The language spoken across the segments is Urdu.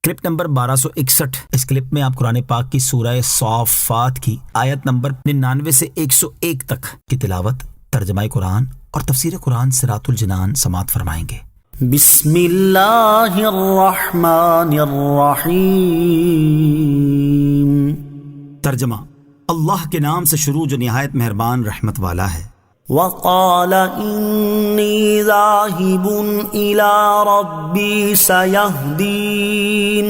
Clip number 1261۔ اس کلپ میں آپ قرآن پاک کی سورہ صافات کی آیت نمبر 99 سے 101 تک کی تلاوت، ترجمہ قرآن اور تفسیر قرآن صراط الجنان سماعت فرمائیں گے۔ بسم اللہ الرحمن الرحیم۔ ترجمہ: اللہ کے نام سے شروع جو نہایت مہربان رحمت والا ہے۔ وقال انی ذاہب الی ربی سیہدین۔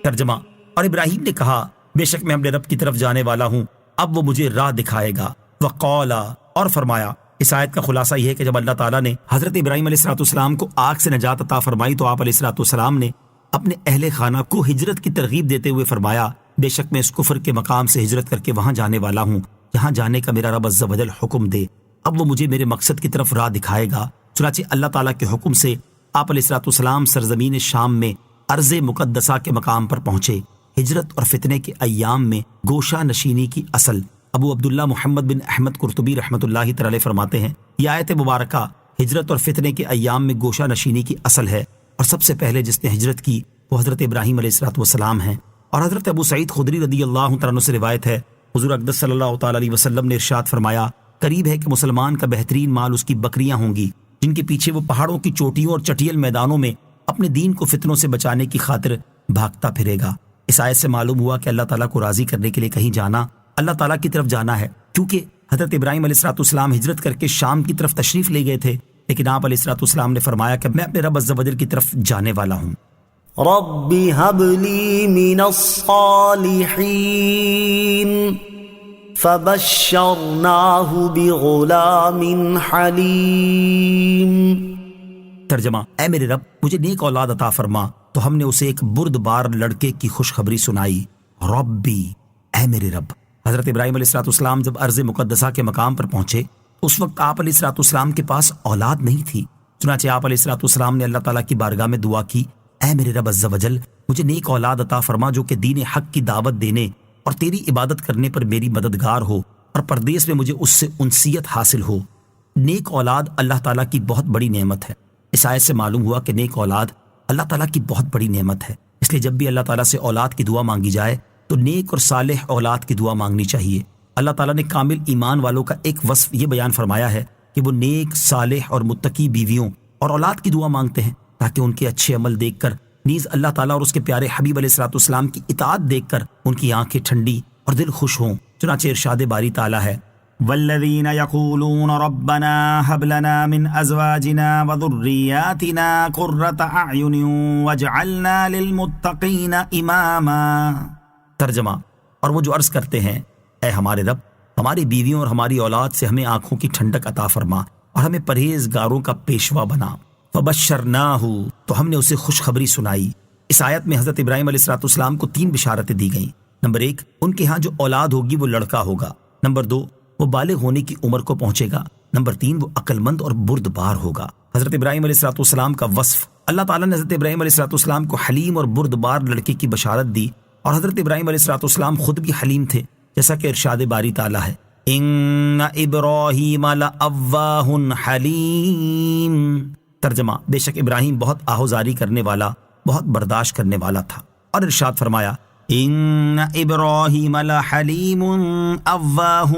ترجمہ: اور ابراہیم نے کہا بے شک میں اپنے رب کی طرف جانے والا ہوں، اب وہ مجھے راہ دکھائے گا۔ وقال، اور فرمایا۔ اس آیت کا خلاصہ یہ ہے کہ جب اللہ تعالیٰ نے حضرت ابراہیم علیہ السلام کو آگ سے نجات عطا فرمائی تو آپ علیہ السلام نے اپنے اہل خانہ کو ہجرت کی ترغیب دیتے ہوئے فرمایا بے شک میں اس کفر کے مقام سے ہجرت کر کے وہاں جانے والا ہوں، یہاں جانے کا میرا رب عز و جل حکم دے، اب وہ مجھے میرے مقصد کی طرف راہ دکھائے گا۔ چنانچہ اللہ تعالیٰ کے حکم سے آپ علیہ السلام سرزمین شام میں ارض مقدسہ کے مقام پر پہنچے۔ ہجرت اور فتنے کے ایام میں گوشہ نشینی کی اصل۔ ابو عبداللہ محمد بن احمد قرطبی رحمۃ اللہ تعالی فرماتے ہیں یہ آیت مبارکہ ہجرت اور فتنے کے ایام میں گوشہ نشینی کی اصل ہے، اور سب سے پہلے جس نے ہجرت کی وہ حضرت ابراہیم علیہ السلام ہیں۔ اور حضرت ابو سعید خدری رضی اللہ تعالیٰ عنہ سے روایت ہے حضور اقدس صلی اللہ تعالی علیہ وسلم نے ارشاد فرمایا قریب ہے کہ مسلمان کا بہترین مال اس کی بکریاں ہوں گی جن کے پیچھے وہ پہاڑوں کی چوٹیوں اور چٹیل میدانوں میں اپنے دین کو فتنوں سے بچانے کی خاطر بھاگتا پھرے گا۔ اس آیت سے معلوم ہوا کہ اللہ تعالیٰ کو راضی کرنے کے لیے کہیں جانا اللہ تعالیٰ کی طرف جانا ہے، کیونکہ حضرت ابراہیم علیہ السلام ہجرت کر کے شام کی طرف تشریف لے گئے تھے، لیکن آپ علیہ السلام نے فرمایا کہ میں اپنے رب عز و جل کی طرف جانے والا ہوں۔ رب هب لی من الصالحین فبشرناہ بغلام حلیم۔ ترجمہ: اے میرے رب مجھے نیک اولاد عطا فرما، تو ہم نے اسے ایک بردبار لڑکے کی خوشخبری سنائی۔ ربی، اے میرے رب۔ حضرت ابراہیم علیہ السلام جب ارض مقدسہ کے مقام پر پہنچے اس وقت آپ علیہ السلام کے پاس اولاد نہیں تھی، چنانچہ آپ علیہ السلام نے اللہ تعالیٰ کی بارگاہ میں دعا کی اے میرے رب عز و جل مجھے نیک اولاد عطا فرما جو کہ دین حق کی دعوت دینے اور تیری عبادت کرنے پر میری مددگار ہو اور پردیس میں مجھے اس سے انسیت حاصل ہو۔ نیک اولاد اللہ تعالیٰ کی بہت بڑی نعمت ہے۔ اس آیت سے معلوم ہوا کہ نیک اولاد اللہ تعالیٰ کی بہت بڑی نعمت ہے، اس لیے جب بھی اللہ تعالیٰ سے اولاد کی دعا مانگی جائے تو نیک اور صالح اولاد کی دعا مانگنی چاہیے۔ اللہ تعالیٰ نے کامل ایمان والوں کا ایک وصف یہ بیان فرمایا ہے کہ وہ نیک، صالح اور متقی بیویوں اور اولاد کی دعا مانگتے ہیں تاکہ ان کے اچھے عمل دیکھ کر نیز اللہ تعالیٰ اور اس کے پیارے حبیب علیہ السلام کی اطاعت دیکھ کر ان کی آنکھیں ٹھنڈی اور دل خوش ہوں۔ چنانچہ ارشاد باری تعالیٰ ہے والذین یقولون ربنا هب لنا من ازواجنا وذریاتنا قرۃ اعین واجعلنا للمتقین اماما۔ ترجمہ: اور وہ جو عرض کرتے ہیں اے ہمارے رب ہماری بیویوں اور ہماری اولاد سے ہمیں آنکھوں کی ٹھنڈک عطا فرما اور ہمیں پرہیزگاروں کا پیشوا بنا۔ فبشرناہ، تو ہم نے اسے خوشخبری سنائی۔ اس آیت میں حضرت ابراہیم علیہ السلام کو 3 بشارتیں دی گئیں۔ نمبر 1، ان کے ہاں جو اولاد ہوگی وہ لڑکا ہوگا۔ نمبر 2، وہ بالغ ہونے کی عمر کو پہنچے گا۔ نمبر 3، وہ عقل مند اور بردبار ہوگا۔ حضرت ابراہیم علیہ السلام کا وصف، اللہ تعالیٰ نے حضرت ابراہیم علیہ السلام کو حلیم اور بردبار لڑکے کی بشارت دی، اور حضرت ابراہیم علیہ السلام خود بھی حلیم تھے، جیسا کہ ارشاد باری تعالیٰ ہے ان ابراہیم لأواہ حلیم۔ ترجمہ: بے شک ابراہیم بہت آہوزاری کرنے والا، بہت برداشت کرنے والا تھا۔ اور ارشاد فرمایا ان ابراہیم لحلیم اواہ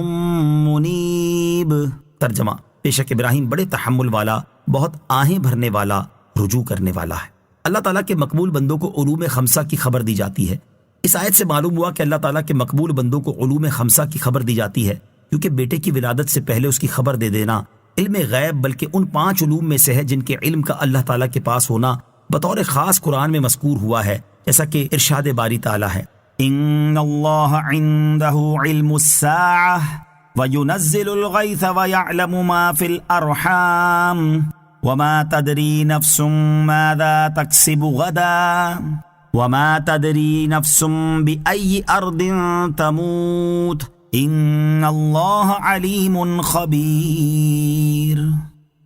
منیب۔ ترجمہ: بے شک ابراہیم بڑے تحمل والا، بہت آہیں بھرنے والا، رجوع کرنے والا ہے۔ اللہ تعالیٰ کے مقبول بندوں کو علوم خمسہ کی خبر دی جاتی ہے۔ اس آیت سے معلوم ہوا کہ اللہ تعالیٰ کے مقبول بندوں کو علوم خمسہ کی خبر دی جاتی ہے، کیونکہ بیٹے کی ولادت سے پہلے اس کی خبر دے دینا علم غیب بلکہ ان 5 علوم میں سے ہے جن کے علم کا اللہ تعالیٰ کے پاس ہونا بطور خاص قرآن میں مذکور ہوا ہے، جیسا کہ ارشاد باری تعالیٰ ہے ان اللہ عنده علم الساعة وينزل الغيث ويعلم ما في الارحام وما تدري نفس ماذا تكسب غدا وما تدري نفس بأي أرض تموت ان اللہ علیم خبیر۔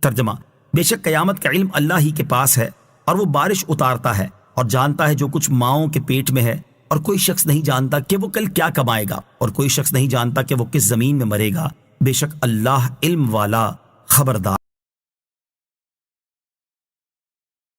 ترجمہ: بے شک قیامت کا علم اللہ ہی کے پاس ہے، اور وہ بارش اتارتا ہے اور جانتا ہے جو کچھ ماؤں کے پیٹ میں ہے، اور کوئی شخص نہیں جانتا کہ وہ کل کیا کمائے گا، اور کوئی شخص نہیں جانتا کہ وہ کس زمین میں مرے گا۔ بے شک اللہ علم والا، خبردار